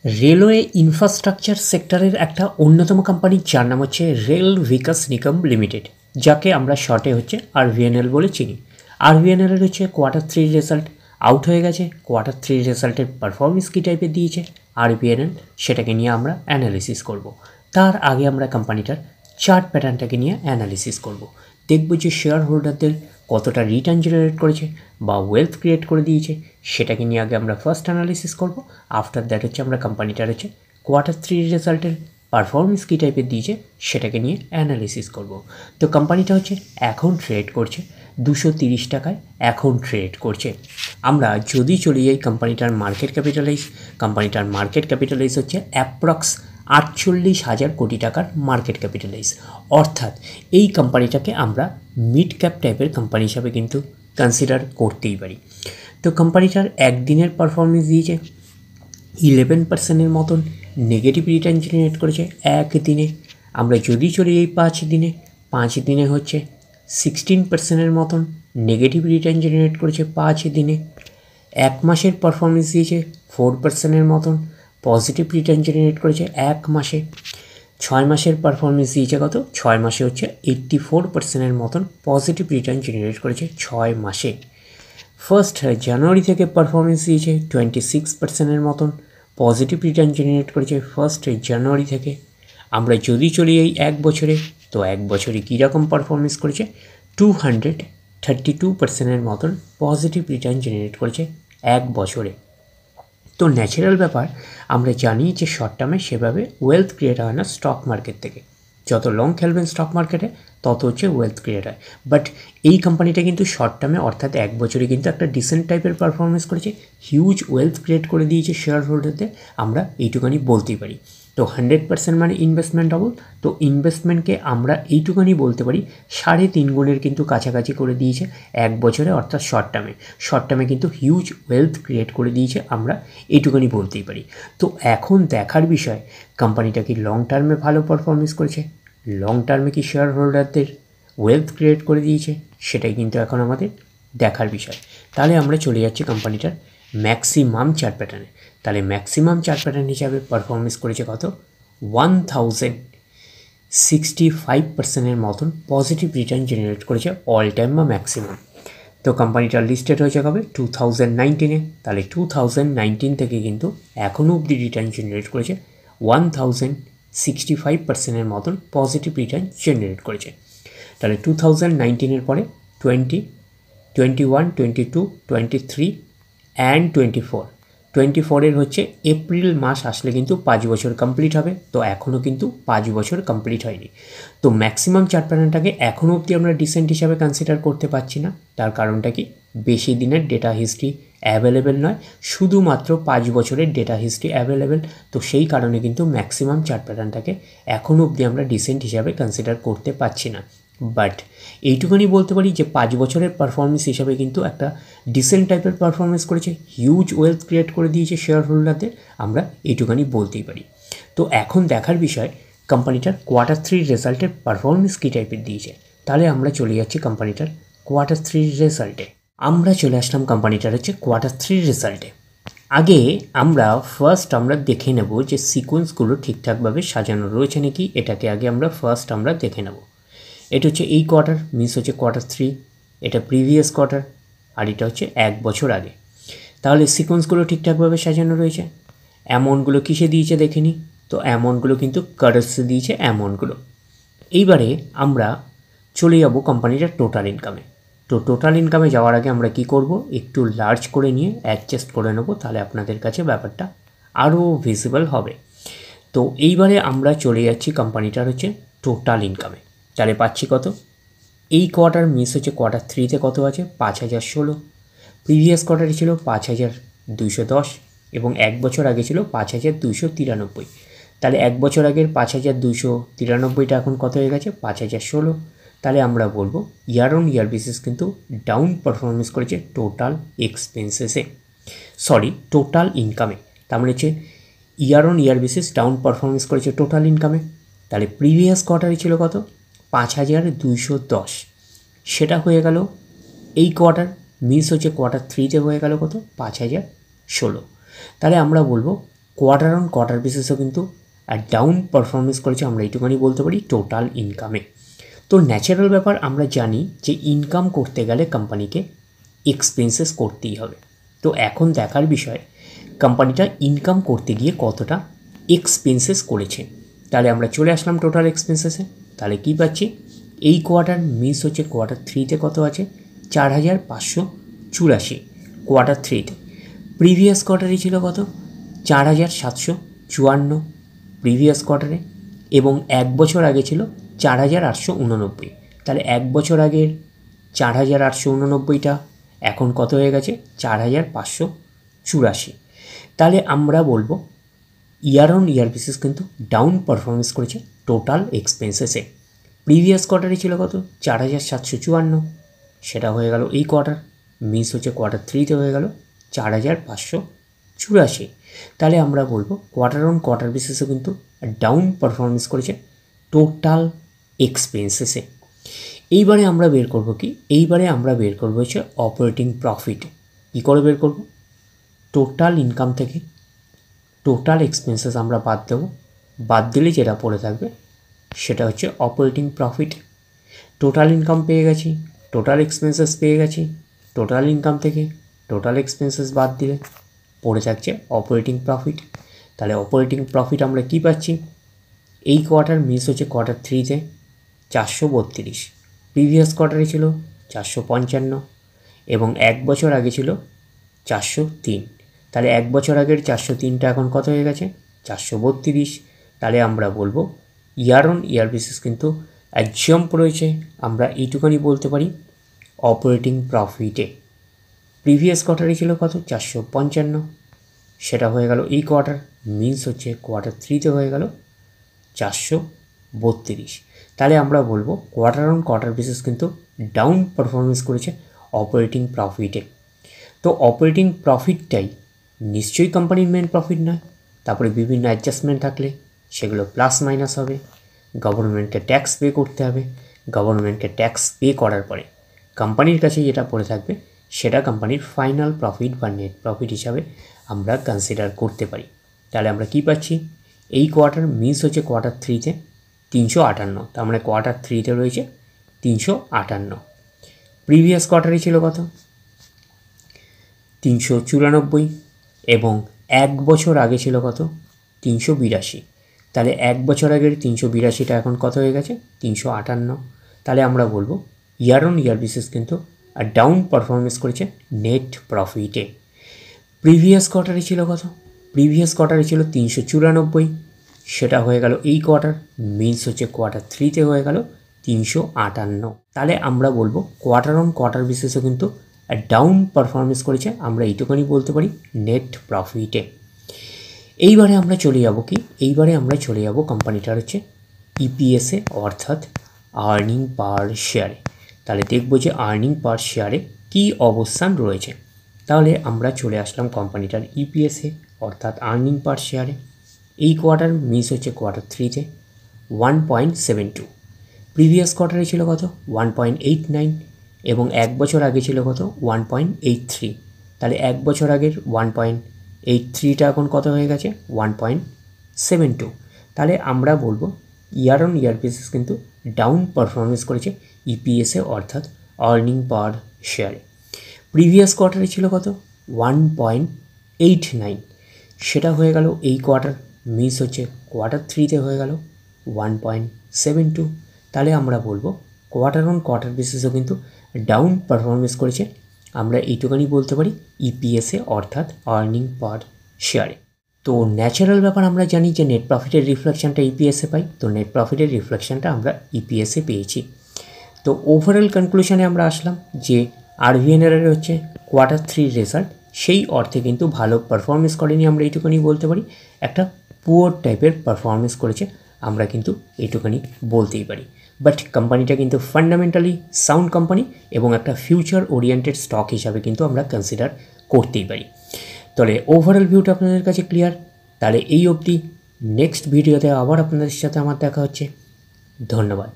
Railway infrastructure সেক্টরের একটা অন্যতম কোম্পানি যার নাম হচ্ছে রেল বিকাশ নিগম লিমিটেড, যাকে আমরা শর্টে হচ্ছে আরভিএনএল বলে চিনি। আরভিএনএলের হচ্ছে কোয়ার্টার 3 রেজাল্ট আউট হয়ে গেছে। কোয়ার্টার 3 রেজাল্টের পারফরমেন্স কী টাইপের দিয়েছে আরভিএনএল, সেটাকে নিয়ে আমরা অ্যানালিসিস করব। তার আগে আমরা কোম্পানিটার চার্ট প্যাটার্নটাকে নিয়ে অ্যানালিসিস করব। দেখব যে শেয়ার হোল্ডারদের কতটা রিটার্ন জেনারেট করেছে বা ওয়েলথ ক্রিয়েট করে দিয়েছে, সেটাকে নিয়ে আগে আমরা ফার্স্ট অ্যানালিসিস করব। আফটার দ্যাট হচ্ছে আমরা কোম্পানিটার হচ্ছে কোয়ার্টার 3 রেজাল্টের পারফরমেন্স কী টাইপের দিয়েছে সেটাকে নিয়ে অ্যানালিসিস করব। তো কোম্পানিটা হচ্ছে এখন ট্রেড করছে 230 টাকায় এখন ট্রেড করছে। আমরা যদি চলে যাই কোম্পানিটার মার্কেট ক্যাপিটালাইজ হচ্ছে অ্যাপ্রক্স 48,000 কোটি টাকার মার্কেট ক্যাপিটালাইজ। অর্থাৎ এই কোম্পানিটাকে আমরা মিড ক্যাপ টাইপের কোম্পানি হিসাবে কিন্তু কনসিডার করতেই পারি। তো কোম্পানিটার একদিনের পারফরমেন্স দিয়েছে 11%-এর মতন নেগেটিভ রিটার্ন জেনারেট করেছে একদিনে। আমরা যদি চলে যাই 5 দিনে হচ্ছে 16%-এর মতন নেগেটিভ রিটার্ন জেনারেট করেছে 5 দিনে। এক মাসের পারফরমেন্স দিয়েছে 4%-এর মতন পজিটিভ রিটার্ন জেনারেট করেছে এক মাসে। 6 মাসের পারফরমেন্স দিয়েছে কত? 6 মাসে হচ্ছে 84%-এর মতন পজিটিভ রিটার্ন জেনারেট করেছে 6 মাসে। 1 জানুয়ারি থেকে পারফরমেন্স দিয়েছে 26%-এর মতন পজিটিভ রিটার্ন জেনারেট করেছে 1 জানুয়ারি থেকে। আমরা যদি চলে যাই এক বছরে, তো এক বছরে কীরকম পারফরমেন্স করেছে 232%-এর মতন পজিটিভ রিটার্ন জেনারেট করেছে এক বছরে। তো ন্যাচারাল ব্যাপার, আমরা জানি যে শর্ট টার্মে সেভাবে ওয়েলথ ক্রিয়েট হয় না স্টক মার্কেট থেকে। যত লং খেলবেন স্টক মার্কেটে তত হচ্ছে ওয়েলথ ক্রিয়েট হয়। বাট এই কোম্পানিটা কিন্তু শর্ট টার্মে অর্থাৎ এক বছরে কিন্তু একটা ডিসেন্ট টাইপের পারফরমেন্স করেছে, হিউজ ওয়েলথ ক্রিয়েট করে দিয়েছে শেয়ার হোল্ডারদের, আমরা এইটুখানি বলতেই পারি। তো 100% মানে ইনভেস্টমেন্ট ডবল। তো ইনভেস্টমেন্টকে আমরা এইটুখানি বলতে পারি 3.5 গুণের কিন্তু কাছাকাছি করে দিয়েছে এক বছরে, অর্থাৎ শর্ট টার্মে কিন্তু হিউজ ওয়েলথ ক্রিয়েট করে দিয়েছে, আমরা এইটুখানি বলতেই পারি। তো এখন দেখার বিষয় কোম্পানিটা কি লং টার্মে ভালো পারফরমেন্স করেছে, লং টার্মে কি শেয়ার হোল্ডারদের ওয়েলথ ক্রিয়েট করে দিয়েছে, সেটাই কিন্তু এখন আমাদের দেখার বিষয়। তাহলে আমরা চলে যাচ্ছি কোম্পানিটার ম্যাক্সিমাম চার্ট প্যাটার্নে। তাহলে ম্যাক্সিমাম চার্ট প্যাটার্ন হিসাবে পারফরমেন্স করেছে কত? 1065%-এর মতন পজিটিভ রিটার্ন জেনারেট করেছে অল টাইম বা ম্যাক্সিমাম। তো কোম্পানিটা লিস্টেড হয়েছে কবে? 2019-এ। তাহলে 2019 থেকে কিন্তু এখনও অবধি রিটার্ন জেনারেট করেছে 1065%-এর মতন পজিটিভ রিটার্ন জেনারেট করেছে। তাহলে 2019-এর পরে 20, 21, 22, 23 অ্যান্ড 24-এর হচ্ছে এপ্রিল মাস আসলে কিন্তু 5 বছর কমপ্লিট হবে। তো এখনও কিন্তু 5 বছর কমপ্লিট হয়নি। তো ম্যাক্সিমাম চার্ট প্যাটার্নটাকে এখনও অবধি আমরা ডিসেন্ট হিসাবে কনসিডার করতে পারছি না। তার কারণটা কি? বেশি দিনের ডেটা হিস্ট্রি অ্যাভেলেবেল নয়, শুধুমাত্র 5 বছরের ডেটা হিস্ট্রি অ্যাভেলেবেল। তো সেই কারণে কিন্তু ম্যাক্সিমাম চার্ট প্যাটার্নটাকে এখনও অবধি আমরা ডিসেন্ট হিসাবে কনসিডার করতে পারছি না। বাট এইটুকুনি বলতে পারি যে 5 বছরের পারফরমেন্স হিসাবে কিন্তু একটা ডিসেন্ট টাইপের পারফরমেন্স করেছে, হিউজ ওয়েলথ ক্রিয়েট করে দিয়েছে শেয়ার হোল্ডারদের, আমরা এইটুকুনি বলতেই পারি। তো এখন দেখার বিষয় কোম্পানিটার কোয়ার্টার 3 রেজাল্টের পারফরমেন্স কী টাইপের দিয়েছে। তাহলে আমরা চলে যাচ্ছি কোম্পানিটার কোয়ার্টার 3 রেজাল্টে। আমরা চলে আসলাম কোম্পানিটার হচ্ছে কোয়ার্টার 3 রেজাল্টে। আগে আমরা আমরা দেখে নেব যে সিকোয়েন্সগুলো ঠিকঠাকভাবে সাজানো রয়েছে নাকি, এটাকে আগে আমরা আমরা দেখে নেব। এটা হচ্ছে এই কোয়ার্টার, মিস হচ্ছে কোয়ার্টার 3, এটা প্রিভিয়াস কোয়ার্টার, আর এটা হচ্ছে এক বছর আগে। তাহলে সিকোয়েন্সগুলো ঠিকঠাকভাবে সাজানো রয়েছে। অ্যামাউন্টগুলো কিসে দিয়েছে দেখে নিই। তো অ্যামাউন্টগুলো কিন্তু কারেন্সি দিয়েছে অ্যামাউন্টগুলো। এইবারে আমরা চলে যাব কোম্পানিটার টোটাল ইনকামে। তো টোটাল ইনকামে যাওয়ার আগে আমরা কি করব, একটু লার্জ করে নিয়ে অ্যাডজাস্ট করে নেব, তাহলে আপনাদের কাছে ব্যাপারটা আরও ভিজিবল হবে। তো এইবারে আমরা চলে যাচ্ছি কোম্পানিটার হচ্ছে টোটাল ইনকামে। তাহলে পাচ্ছি কত? এই কোয়ার্টার মিস হচ্ছে কোয়ার্টার 3-তে কত আছে? 5,016। প্রিভিয়াস কোয়ার্টারে ছিল 5,210 এবং এক বছর আগে ছিল 5,293। তাহলে এক বছর আগের 5,293টা এখন কত হয়ে গেছে? 5,016। তাহলে আমরা বলবো ইয়ার অন ইয়ার বেসিস কিন্তু ডাউন পারফরমেন্স করেছে টোটাল এক্সপেন্সেসে, টোটাল ইনকামে। তার মানে হচ্ছে year on year basis down performance করেছে টোটাল ইনকামে। তাহলে প্রিভিয়াস কোয়ার্টারে ছিল কত? 5,210, সেটা হয়ে গেল এই কোয়ার্টার, মিস হচ্ছে কোয়ার্টার 3-তে হয়ে গেল কত? 5,016। তাহলে আমরা বলবো কোয়ার্টার অন কোয়ার্টার বেসিসেও কিন্তু ডাউন পারফরমেন্স করেছে, আমরা এইটুখানি বলতে পারি টোটাল ইনকামে। তো ন্যাচারাল ব্যাপার, আমরা জানি যে ইনকাম করতে গেলে কোম্পানিকে এক্সপেন্সেস করতেই হবে। তো এখন দেখার বিষয় কোম্পানিটা ইনকাম করতে গিয়ে কতটা এক্সপেন্সেস করেছে। তাহলে আমরা চলে আসলাম টোটাল এক্সপেন্সেসে। তাহলে কী পাচ্ছি, এই কোয়ার্টার মিস হচ্ছে কোয়ার্টার থ্রিতে কত আছে, 4,584 কোয়ার্টার থ্রিতে। প্রিভিয়াস কোয়ার্টারে ছিল কত, 4,754 প্রিভিয়াস কোয়ার্টারে, এবং এক বছর আগে ছিল 4,889। তাহলে এক বছর আগের 4,889টা এখন কত হয়ে গেছে, 4,584। তাহলে আমরা বলবো ইয়ার অন ইয়ার বেসিস কিন্তু ডাউন পারফরমেন্স করেছে টোটাল এক্সপেন্সেসে। প্রিভিয়াস কোয়ার্টারে ছিল কত, 4,754, সেটা হয়ে গেল এই কোয়ার্টার, মিস হচ্ছে কোয়ার্টার থ্রিতে হয়ে গেল 4,584। তাহলে আমরা বলবো কোয়ার্টার অন কোয়ার্টার বেসিসে কিন্তু ডাউন পারফরমেন্স করেছে টোটাল এক্সপেন্সেসে। এইবারে আমরা বের করব কি, এইবারে আমরা বের করবো হচ্ছে অপারেটিং প্রফিট। কী করে বের করব, টোটাল ইনকাম থেকে টোটাল এক্সপেন্সেস আমরা বাদ দেবো, বাদ দিলে যেটা পড়ে থাকবে সেটা হচ্ছে অপারেটিং প্রফিট। টোটাল ইনকাম পেয়ে গেছি, টোটাল এক্সপেন্সেস পেয়ে গেছি, টোটাল ইনকাম থেকে টোটাল এক্সপেন্সেস বাদ দিলে পড়ে থাকছে অপারেটিং প্রফিট। তাহলে অপারেটিং প্রফিট আমরা কি পাচ্ছি, এই কোয়ার্টার মিস হচ্ছে কোয়ার্টার থ্রিতে 432, প্রিভিয়াস কোয়ার্টারে ছিল 455, এবং এক বছর আগে ছিল 403। তাহলে এক বছর আগের 403টা এখন কত হয়ে গেছে, 432। তাহলে আমরা বলবো ইয়ার অন ইয়ার বেসিস কিন্তু জাম্প রয়েছে, আমরা এইটুখানি বলতে পারি অপারেটিং প্রফিটে। প্রিভিয়াস কোয়ার্টারে ছিল কত, 455, সেটা হয়ে গেল এই কোয়ার্টার, মিন্স হচ্ছে কোয়ার্টার থ্রিতে হয়ে গেল 432। তাহলে আমরা বলবো কোয়ার্টার অন কোয়ার্টার বেসিস কিন্তু ডাউন পারফরমেন্স করেছে অপারেটিং প্রফিটে। তো অপারেটিং প্রফিটটাই নিশ্চয়ই কোম্পানির মেন প্রফিট নয়, তারপরে বিভিন্ন অ্যাডজাস্টমেন্ট থাকলে সেগুলো প্লাস মাইনাস হবে, গভর্নমেন্টকে ট্যাক্স পে করতে হবে, গভর্নমেন্টকে ট্যাক্স পে করার পরে কোম্পানির কাছে যেটা পড়ে থাকবে সেটা কোম্পানির ফাইনাল প্রফিট বা নেট প্রফিট হিসাবে আমরা কনসিডার করতে পারি। তাহলে আমরা কি পাচ্ছি, এই কোয়ার্টার মিস হচ্ছে কোয়ার্টার থ্রিতে 358, তার মানে কোয়ার্টার থ্রিতে রয়েছে 358। প্রিভিয়াস কোয়ার্টারে ছিল কত, 394, এবং এক বছর আগে ছিল কত, 382। তাহলে এক বছর আগের 382টা এখন কত হয়ে গেছে, 358। তাহলে আমরা বলবো ইয়ার অন ইয়ার বেসিস কিন্তু ডাউন পারফরমেন্স করেছে নেট প্রফিটে। প্রিভিয়াস কোয়ার্টারে ছিল কত, প্রিভিয়াস কোয়ার্টারে ছিল 394, সেটা হয়ে গেল এই কোয়ার্টার, মিন্স হচ্ছে কোয়ার্টার থ্রিতে হয়ে গেল 358। তাহলে আমরা বলবো কোয়ার্টার অন কোয়ার্টার বেসিসে কিন্তু ডাউন পারফরমেন্স করেছে, আমরা এইটুখানি বলতে পারি নেট প্রফিটে। এইবারে আমরা চলে যাব কি, এইবারে আমরা চলে যাব কোম্পানিটার হচ্ছে ইপিএসে, অর্থাৎ আর্নিং পার শেয়ারে। তাহলে দেখব যে আর্নিং পার শেয়ারে কী অবস্থান রয়েছে। তাহলে আমরা চলে আসলাম কোম্পানিটার ইপিএসে, অর্থাৎ আর্নিং পার শেয়ারে। এই কোয়ার্টার মিস হচ্ছে কোয়ার্টার থ্রিতে 1.72, প্রিভিয়াস কোয়ার্টারে ছিল কত, 1.89, এবং এক বছর আগে ছিল কত, 1.83। তাহলে এক বছর আগের 1.83টা এখন কত হয়ে গেছে, 1.72। তাহলে আমরা বলবো ইয়ার অন ইয়ার বেসিস কিন্তু ডাউন পারফরমেন্স করেছে ইপিএসে, অর্থাৎ আর্নিং পার শেয়ারে। প্রিভিয়াস কোয়ার্টারে ছিল কত, 1.89, সেটা হয়ে গেল এই কোয়ার্টার, মিস হচ্ছে কোয়ার্টার থ্রিতে হয়ে গেল 1.72। তাহলে আমরা বলবো কোয়ার্টার অন কোয়ার্টার বেসিসও কিন্তু ডাউন পারফরমেন্স করেছে, আমরা এইটুখানি বলতে পারি ইপিএসে, অর্থাৎ আর্নিং পার শেয়ারে। তো ন্যাচারাল ব্যাপার, আমরা জানি যে নেট প্রফিটের রিফ্লেকশনটা ইপিএসে পাই, তো নেট প্রফিটের রিফ্লেকশনটা আমরা ইপিএসে পেয়েছি। তো ওভারঅল কনক্লুশনে আমরা আসলাম যে আরভিএনএর হচ্ছে কোয়ার্টার থ্রির রেজাল্ট সেই অর্থে কিন্তু ভালো পারফরমেন্স করেনি, আমরা এইটুখানি বলতে পারি, একটা পুয়ার টাইপের পারফরমেন্স করেছে, আমরা কিন্তু এইটুখানি বলতেই পারি। বাট কোম্পানিটা কিন্তু ফান্ডামেন্টালি সাউন্ড কোম্পানি এবং একটা ফিউচার ওরিয়েন্টেড স্টক হিসাবে কিন্তু আমরা কনসিডার করতেই পারি। তাহলে ওভারঅল ভিউটা আপনাদের কাছে ক্লিয়ার। তাহলে এই অবধি, নেক্সট ভিডিওতে আবার আপনাদের সাথে আমার দেখা হচ্ছে। ধন্যবাদ।